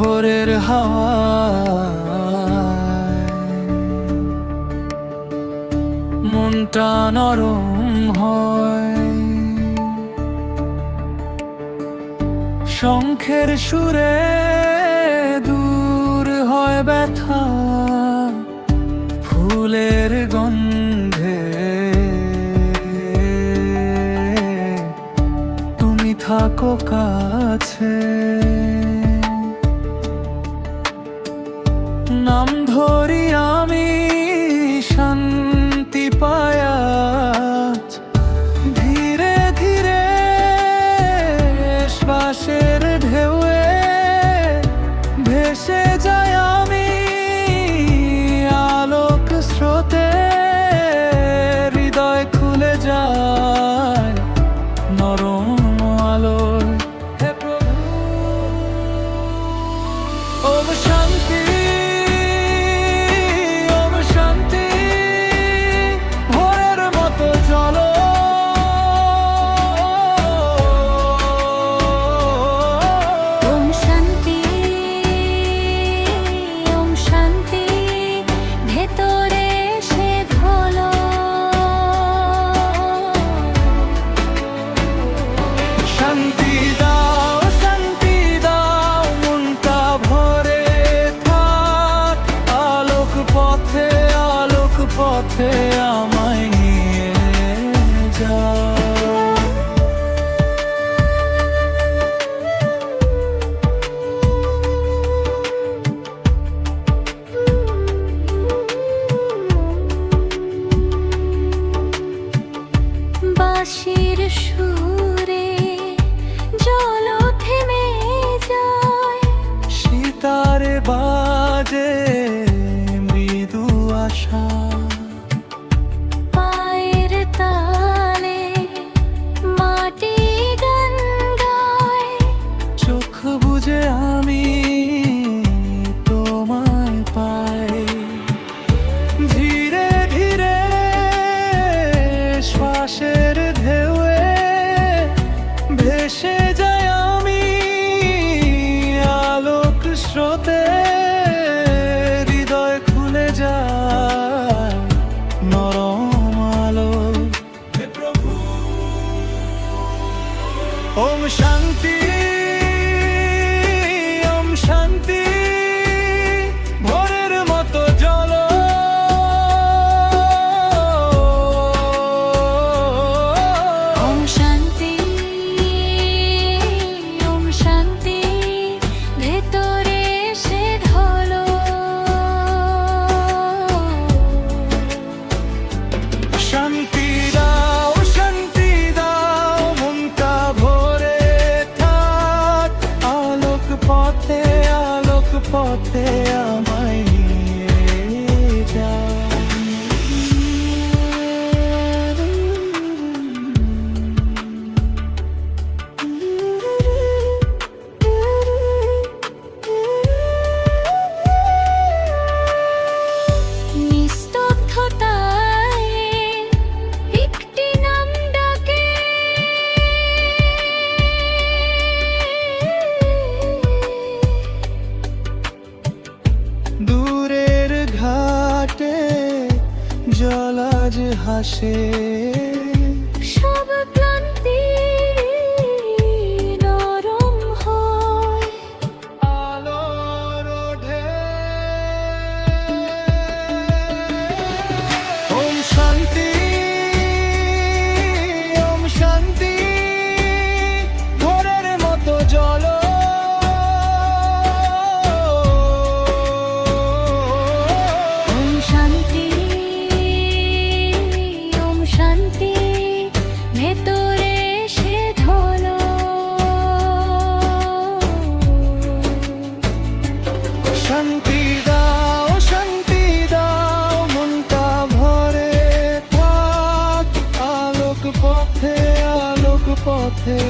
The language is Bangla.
ভোরের হাওয়া মনটা নরম হয়, শঙ্খের সুরে দূর হয় ব্যথা, ফুলের গন্ধে তুমি থাকো কাছে। নাম ধরি আমি শান্তি পায়া, ধীরে ধীরে শ্বাসের ঢেউয়ে ভেসে যায় আমি আলোক স্রোতে, হৃদয় খুলে যায় নরম আলোয়। হে প্রভু, ওম শান্তি, শান্তি দাও, শান্তি দাও, মনটা ভরে থাক, আলোক পথে, আলোক পথে আমায় নিয়ে যাও। বাঁশির সুরে জল থেমে যায়, সিতারে বাজে মৃদু আশা, পায়ের তালে মাটি গান গায়, চোখ বুজে আমি তোমায় পাই, ধীরে ধীরে শ্বাসের ঢেউয়ে ভেসে যায় আমি আলোক স্রোতে, হৃদয় খুলে যায় নরম আলো। হে প্রভু, ওম শান্তি, ওম শান্তি, ভোরের মতো জল শান্তি দাও, শান্তি দাও, মনটা ভরে থাক, আলোক পথে, আলোক পথে আমায় নিয়ে যাও। দূরের ঘাটে জলজ হাসে, সব ক্লান্তি নরম হয়, আলোর ওঠে। ওম শান্তি, ওম শান্তি, ভোরের মতো জল ভেতরে সে ধলো। শান্তি দাও, শান্তি দাও, মনটা ভরে থাক, আলোক পথে, আলোক পথে